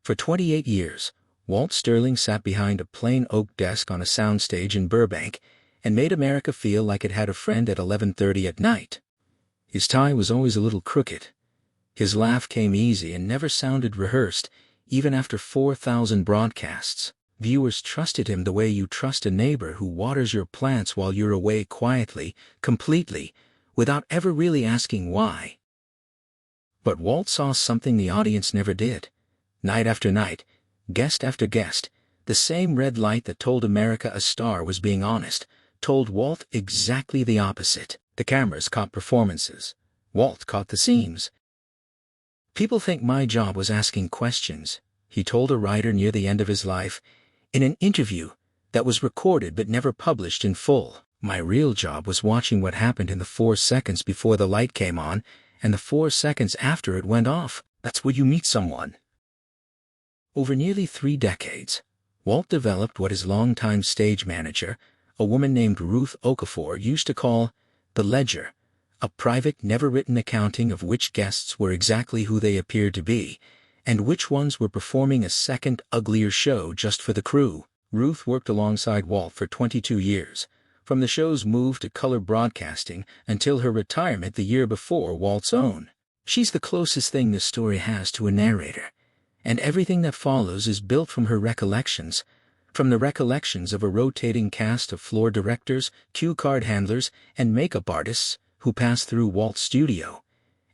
For 28 years, Walt Sterling sat behind a plain oak desk on a soundstage in Burbank and made America feel like it had a friend at 11:30 at night. His tie was always a little crooked. His laugh came easy and never sounded rehearsed, even after 4,000 broadcasts. Viewers trusted him the way you trust a neighbor who waters your plants while you're away quietly, completely, without ever really asking why. But Walt saw something the audience never did. Night after night, guest after guest, the same red light that told America a star was being honest, told Walt exactly the opposite. The cameras caught performances. Walt caught the seams. "People think my job was asking questions," he told a writer near the end of his life, in an interview that was recorded but never published in full. "My real job was watching what happened in the 4 seconds before the light came on and the 4 seconds after it went off. That's where you meet someone." Over nearly 3 decades, Walt developed what his longtime stage manager, a woman named Ruth Okafor, used to call the ledger, a private, never-written accounting of which guests were exactly who they appeared to be, and which ones were performing a second, uglier show just for the crew. Ruth worked alongside Walt for 22 years, from the show's move to color broadcasting until her retirement the year before Walt's own. She's the closest thing this story has to a narrator, and everything that follows is built from her recollections, from the recollections of a rotating cast of floor directors, cue card handlers, and makeup artists who passed through Walt's studio,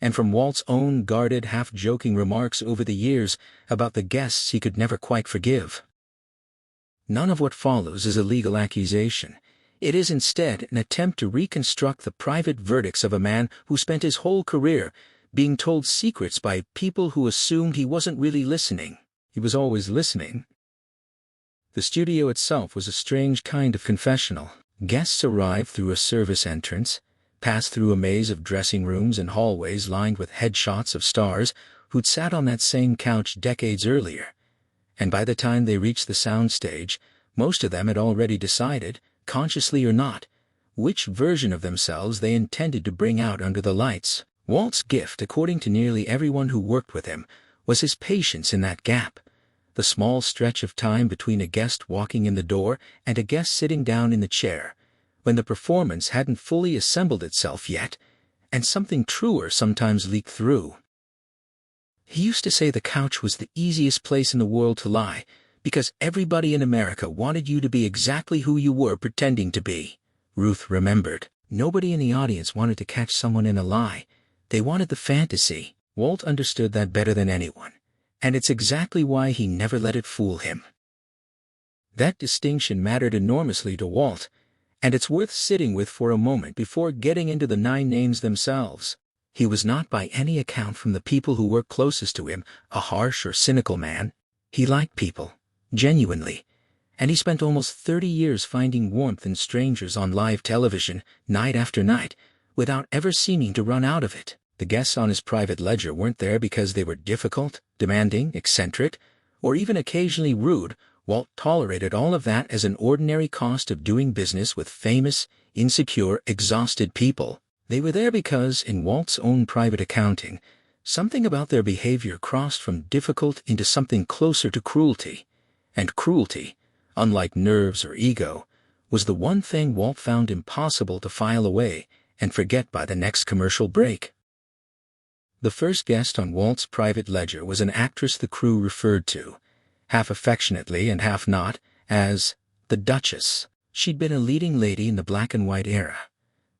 and from Walt's own guarded, half-joking remarks over the years about the guests he could never quite forgive. None of what follows is a legal accusation. It is instead an attempt to reconstruct the private verdicts of a man who spent his whole career being told secrets by people who assumed he wasn't really listening. He was always listening. The studio itself was a strange kind of confessional. Guests arrived through a service entrance, passed through a maze of dressing rooms and hallways lined with headshots of stars who'd sat on that same couch decades earlier, and by the time they reached the soundstage, most of them had already decided, consciously or not, which version of themselves they intended to bring out under the lights. Walt's gift, according to nearly everyone who worked with him, was his patience in that gap, the small stretch of time between a guest walking in the door and a guest sitting down in the chair, when the performance hadn't fully assembled itself yet, and something truer sometimes leaked through. He used to say the couch was the easiest place in the world to lie, because everybody in America wanted you to be exactly who you were pretending to be. Ruth remembered. Nobody in the audience wanted to catch someone in a lie. They wanted the fantasy. Walt understood that better than anyone, and it's exactly why he never let it fool him. That distinction mattered enormously to Walt, and it's worth sitting with for a moment before getting into the 9 names themselves. He was not, by any account from the people who worked closest to him, a harsh or cynical man. He liked people, genuinely, and he spent almost 30 years finding warmth in strangers on live television, night after night, without ever seeming to run out of it. The guests on his private ledger weren't there because they were difficult, demanding, eccentric, or even occasionally rude. Walt tolerated all of that as an ordinary cost of doing business with famous, insecure, exhausted people. They were there because, in Walt's own private accounting, something about their behavior crossed from difficult into something closer to cruelty. And cruelty, unlike nerves or ego, was the one thing Walt found impossible to file away and forget by the next commercial break. The first guest on Walt's private ledger was an actress the crew referred to, half affectionately and half not, as the Duchess. She'd been a leading lady in the black and white era,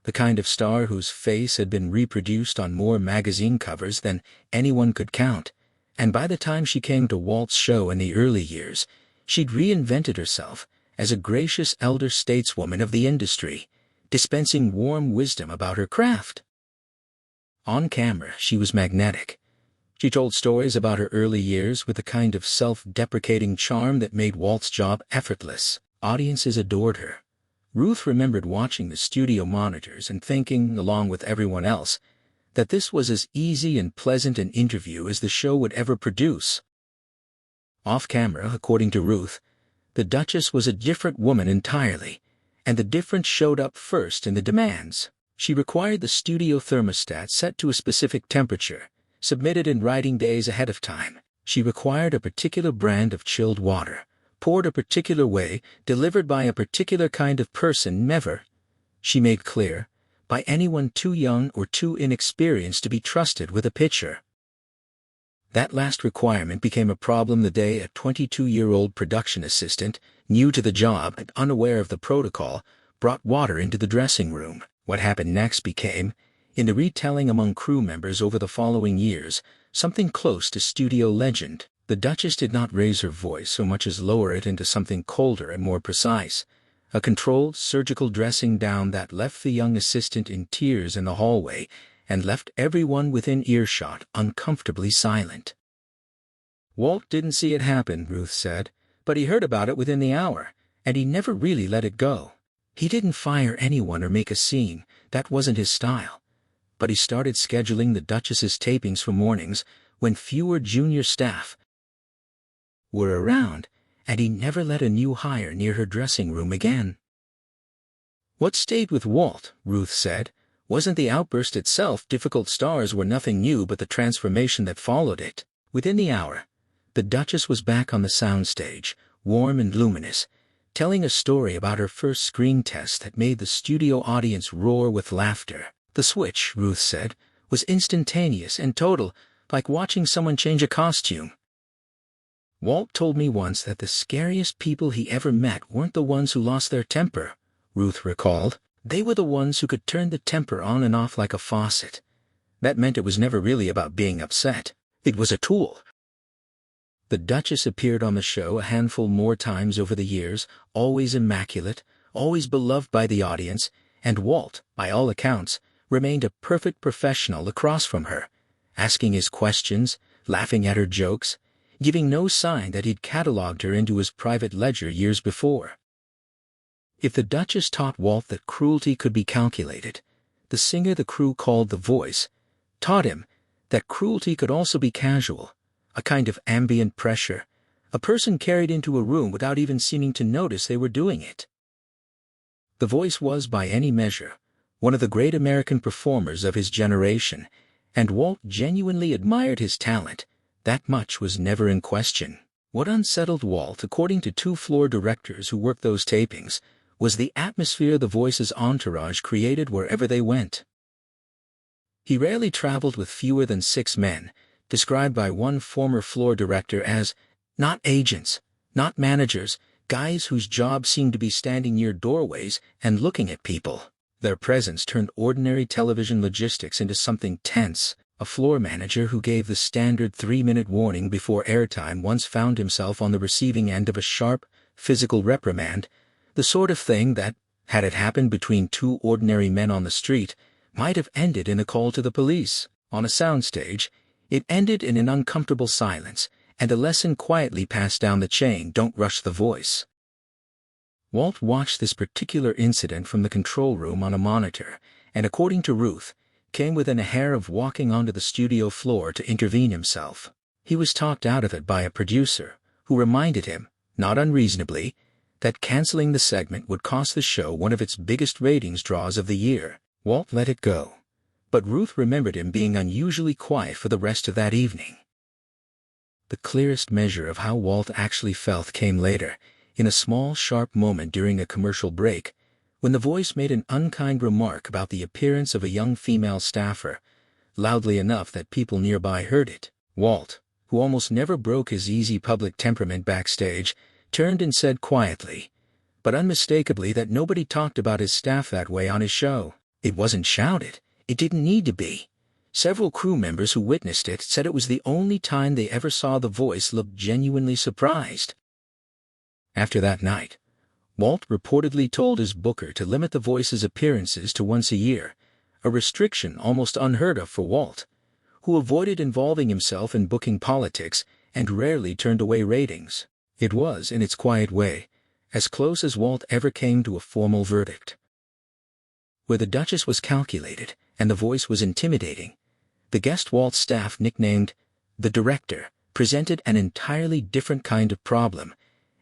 the kind of star whose face had been reproduced on more magazine covers than anyone could count, and by the time she came to Walt's show in the early years, she'd reinvented herself as a gracious elder stateswoman of the industry, dispensing warm wisdom about her craft. On camera, she was magnetic. She told stories about her early years with a kind of self-deprecating charm that made Walt's job effortless. Audiences adored her. Ruth remembered watching the studio monitors and thinking, along with everyone else, that this was as easy and pleasant an interview as the show would ever produce. Off-camera, according to Ruth, the Duchess was a different woman entirely, and the difference showed up first in the demands. She required the studio thermostat set to a specific temperature, submitted in writing days ahead of time. She required a particular brand of chilled water, poured a particular way, delivered by a particular kind of person, never, she made clear, by anyone too young or too inexperienced to be trusted with a pitcher. That last requirement became a problem the day a 22-year-old production assistant, new to the job and unaware of the protocol, brought water into the dressing room. What happened next became, in the retelling among crew members over the following years, something close to studio legend. The Duchess did not raise her voice so much as lower it into something colder and more precise, a controlled surgical dressing down that left the young assistant in tears in the hallway and left everyone within earshot uncomfortably silent. "Walt didn't see it happen," Ruth said, "but he heard about it within the hour, and he never really let it go. He didn't fire anyone or make a scene, that wasn't his style. But he started scheduling the Duchess's tapings for mornings when fewer junior staff were around, and he never let a new hire near her dressing room again." What stayed with Walt, Ruth said, wasn't the outburst itself. Difficult stars were nothing new, but the transformation that followed it. Within the hour, the Duchess was back on the soundstage, warm and luminous, telling a story about her first screen test that made the studio audience roar with laughter. The switch, Ruth said, was instantaneous and total, like watching someone change a costume. "Walt told me once that the scariest people he ever met weren't the ones who lost their temper," Ruth recalled. "They were the ones who could turn the temper on and off like a faucet. That meant it was never really about being upset. It was a tool." The Duchess appeared on the show a handful more times over the years, always immaculate, always beloved by the audience, and Walt, by all accounts, remained a perfect professional across from her, asking his questions, laughing at her jokes, giving no sign that he'd catalogued her into his private ledger years before. If the Duchess taught Walt that cruelty could be calculated, the singer the crew called the Voice taught him that cruelty could also be casual, a kind of ambient pressure, a person carried into a room without even seeming to notice they were doing it. The Voice was, by any measure, one of the great American performers of his generation, and Walt genuinely admired his talent. That much was never in question. What unsettled Walt, according to two floor directors who worked those tapings, was the atmosphere the Voice's entourage created wherever they went. He rarely traveled with fewer than 6 men, described by one former floor director as, not agents, not managers, guys whose job seemed to be standing near doorways and looking at people. Their presence turned ordinary television logistics into something tense. A floor manager who gave the standard 3-minute warning before airtime once found himself on the receiving end of a sharp, physical reprimand, the sort of thing that, had it happened between two ordinary men on the street, might have ended in a call to the police. On a soundstage, it ended in an uncomfortable silence, and a lesson quietly passed down the chain: don't rush the Voice. Walt watched this particular incident from the control room on a monitor, and according to Ruth, came within a hair of walking onto the studio floor to intervene himself. He was talked out of it by a producer, who reminded him, not unreasonably, that canceling the segment would cost the show one of its biggest ratings draws of the year. Walt let it go, but Ruth remembered him being unusually quiet for the rest of that evening. The clearest measure of how Walt actually felt came later, in a small, sharp moment during a commercial break, when the Voice made an unkind remark about the appearance of a young female staffer, loudly enough that people nearby heard it. Walt, who almost never broke his easy public temperament backstage, turned and said quietly, but unmistakably, that nobody talked about his staff that way on his show. It wasn't shouted. It didn't need to be. Several crew members who witnessed it said it was the only time they ever saw the Voice look genuinely surprised. After that night, Walt reportedly told his booker to limit the Voice's appearances to once a year, a restriction almost unheard of for Walt, who avoided involving himself in booking politics and rarely turned away ratings. It was, in its quiet way, as close as Walt ever came to a formal verdict. Where the Duchess was calculated and the Voice was intimidating, the guest Walt staff, nicknamed the Director, presented an entirely different kind of problem,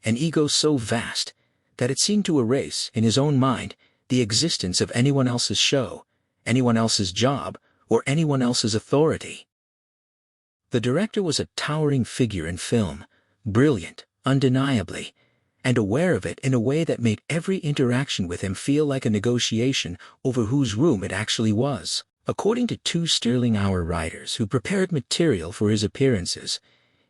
an ego so vast that it seemed to erase, in his own mind, the existence of anyone else's show, anyone else's job, or anyone else's authority. The director was a towering figure in film, brilliant, undeniably, and aware of it in a way that made every interaction with him feel like a negotiation over whose room it actually was. According to two Sterling Hour writers who prepared material for his appearances,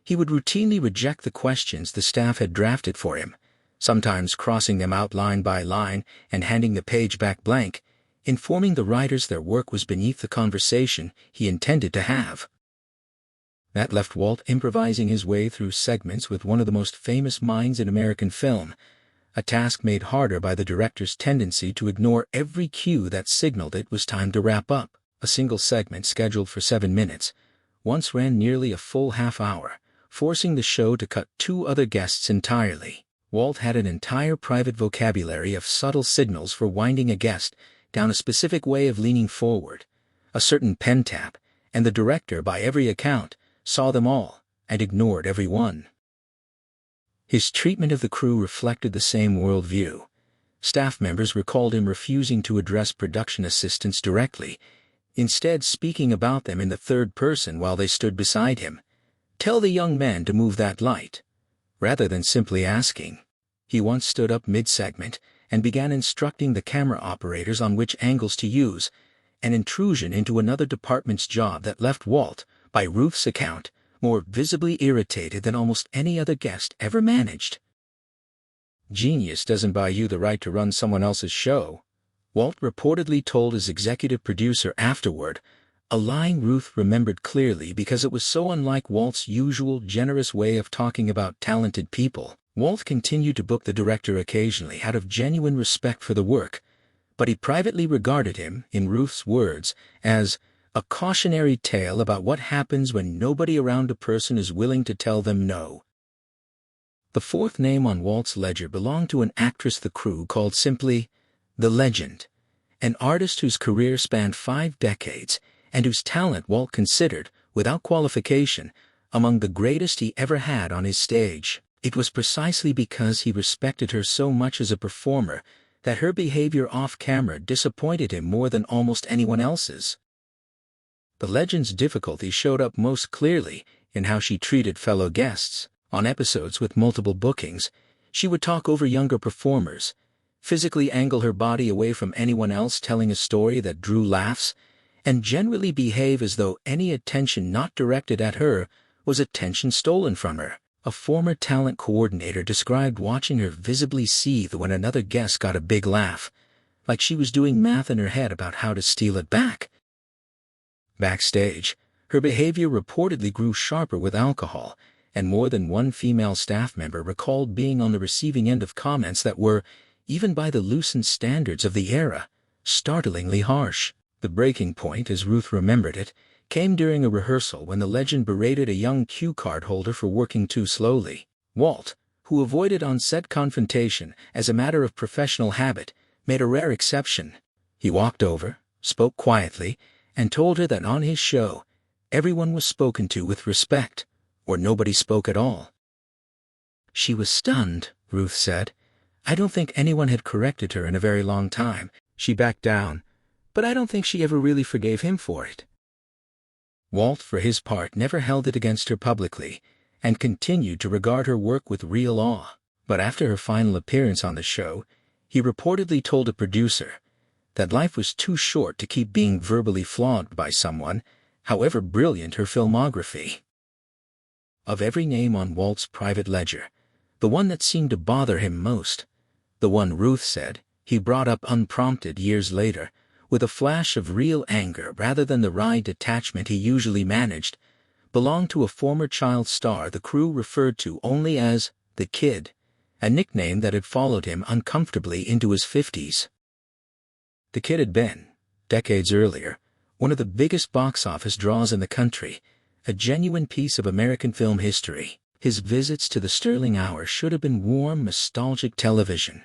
he would routinely reject the questions the staff had drafted for him, sometimes crossing them out line by line and handing the page back blank, informing the writers their work was beneath the conversation he intended to have. That left Walt improvising his way through segments with one of the most famous minds in American film, a task made harder by the director's tendency to ignore every cue that signaled it was time to wrap up. A single segment scheduled for 7 minutes once ran nearly a full half hour, forcing the show to cut 2 other guests entirely. Walt had an entire private vocabulary of subtle signals for winding a guest down a specific way of leaning forward, a certain pen tap, and the director, by every account, saw them all and ignored every one. His treatment of the crew reflected the same worldview. Staff members recalled him refusing to address production assistants directly, instead speaking about them in the third person while they stood beside him. "Tell the young man to move that light," rather than simply asking. He once stood up mid-segment and began instructing the camera operators on which angles to use, an intrusion into another department's job that left Walt, by Ruth's account, more visibly irritated than almost any other guest ever managed. "Genius doesn't buy you the right to run someone else's show," Walt reportedly told his executive producer afterward, a line Ruth remembered clearly because it was so unlike Walt's usual generous way of talking about talented people. Walt continued to book the director occasionally out of genuine respect for the work, but he privately regarded him, in Ruth's words, as a cautionary tale about what happens when nobody around a person is willing to tell them no. The fourth name on Walt's ledger belonged to an actress the crew called simply the Legend, an artist whose career spanned 5 decades and whose talent Walt considered, without qualification, among the greatest he ever had on his stage. It was precisely because he respected her so much as a performer that her behavior off-camera disappointed him more than almost anyone else's. The Legend's difficulty showed up most clearly in how she treated fellow guests. On episodes with multiple bookings, she would talk over younger performers, physically angle her body away from anyone else telling a story that drew laughs, and generally behave as though any attention not directed at her was attention stolen from her. A former talent coordinator described watching her visibly seethe when another guest got a big laugh, like she was doing math in her head about how to steal it back. Backstage, her behavior reportedly grew sharper with alcohol, and more than one female staff member recalled being on the receiving end of comments that were, even by the loosened standards of the era, startlingly harsh. The breaking point, as Ruth remembered it, came during a rehearsal when the Legend berated a young cue card holder for working too slowly. Walt, who avoided on-set confrontation as a matter of professional habit, made a rare exception. He walked over, spoke quietly, and told her that on his show, everyone was spoken to with respect, or nobody spoke at all. She was stunned, Ruth said. I don't think anyone had corrected her in a very long time. She backed down, but I don't think she ever really forgave him for it. Walt, for his part, never held it against her publicly, and continued to regard her work with real awe. But after her final appearance on the show, he reportedly told a producer that life was too short to keep being verbally flogged by someone, however brilliant her filmography. Of every name on Walt's private ledger, the one that seemed to bother him most, the one Ruth said he brought up unprompted years later, with a flash of real anger rather than the wry detachment he usually managed, belonged to a former child star the crew referred to only as the Kid, a nickname that had followed him uncomfortably into his 50s. The Kid had been, decades earlier, one of the biggest box office draws in the country, a genuine piece of American film history. His visits to the Sterling Hour should have been warm, nostalgic television.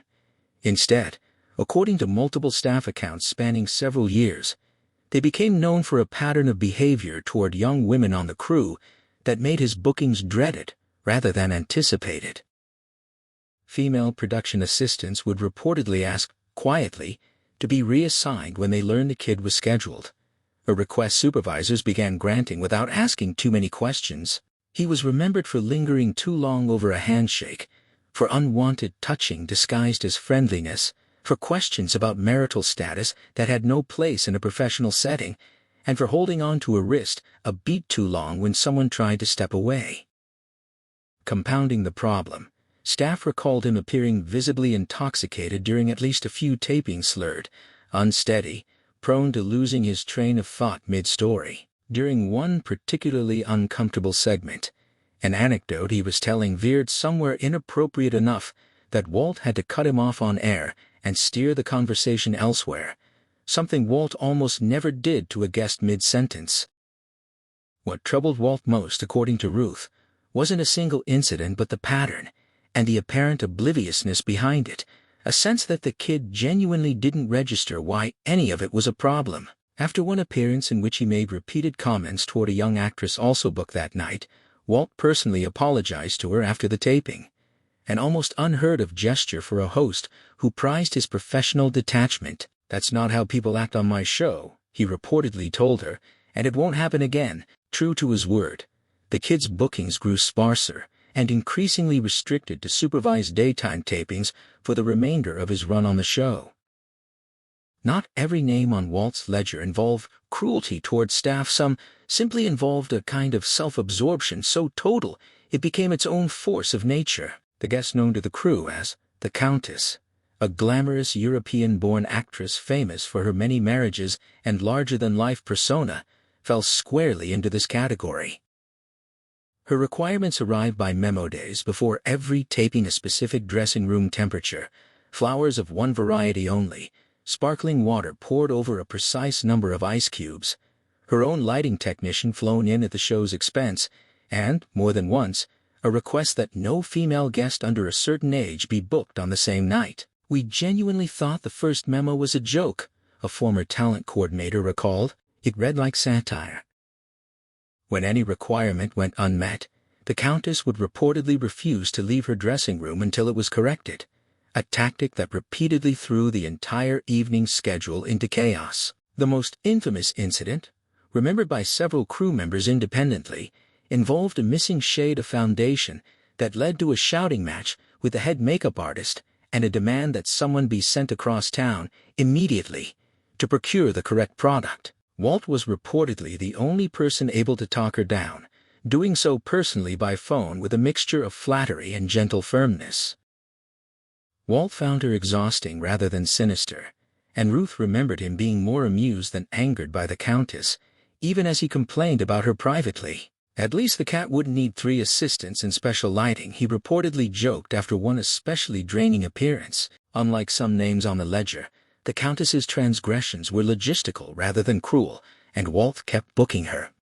Instead, according to multiple staff accounts spanning several years, they became known for a pattern of behavior toward young women on the crew that made his bookings dreaded rather than anticipated. Female production assistants would reportedly ask, quietly, to be reassigned when they learned the Kid was scheduled, a request supervisors began granting without asking too many questions. He was remembered for lingering too long over a handshake, for unwanted touching disguised as friendliness, for questions about marital status that had no place in a professional setting, and for holding on to a wrist a beat too long when someone tried to step away. Compounding the problem, staff recalled him appearing visibly intoxicated during at least a few tapings, slurred, unsteady, prone to losing his train of thought mid-story. During one particularly uncomfortable segment, an anecdote he was telling veered somewhere inappropriate enough that Walt had to cut him off on air and steer the conversation elsewhere, something Walt almost never did to a guest mid-sentence. What troubled Walt most, according to Ruth, wasn't a single incident but the pattern, and the apparent obliviousness behind it, a sense that the kid genuinely didn't register why any of it was a problem. After one appearance in which he made repeated comments toward a young actress also booked that night, Walt personally apologized to her after the taping, an almost unheard-of gesture for a host who prized his professional detachment. "That's not how people act on my show," he reportedly told her, "and it won't happen again." True to his word, the kid's bookings grew sparser and increasingly restricted to supervised daytime tapings for the remainder of his run on the show. Not every name on Walt's ledger involved cruelty toward staff. Some simply involved a kind of self-absorption so total it became its own force of nature. The guest known to the crew as the Countess, a glamorous European-born actress famous for her many marriages and larger-than-life persona, fell squarely into this category. Her requirements arrived by memo days before every taping: a specific dressing room temperature, flowers of one variety only, sparkling water poured over a precise number of ice cubes, her own lighting technician flown in at the show's expense, and, more than once, a request that no female guest under a certain age be booked on the same night. "We genuinely thought the first memo was a joke," a former talent coordinator recalled. "It read like satire." When any requirement went unmet, the Countess would reportedly refuse to leave her dressing room until it was corrected, a tactic that repeatedly threw the entire evening's schedule into chaos. The most infamous incident, remembered by several crew members independently, involved a missing shade of foundation that led to a shouting match with the head makeup artist and a demand that someone be sent across town immediately to procure the correct product. Walt was reportedly the only person able to talk her down, doing so personally by phone with a mixture of flattery and gentle firmness. Walt found her exhausting rather than sinister, and Ruth remembered him being more amused than angered by the Countess, even as he complained about her privately. "At least the cat wouldn't need 3 assistants and special lighting," he reportedly joked after one especially draining appearance. Unlike some names on the ledger, the Countess's transgressions were logistical rather than cruel, and Walt kept booking her.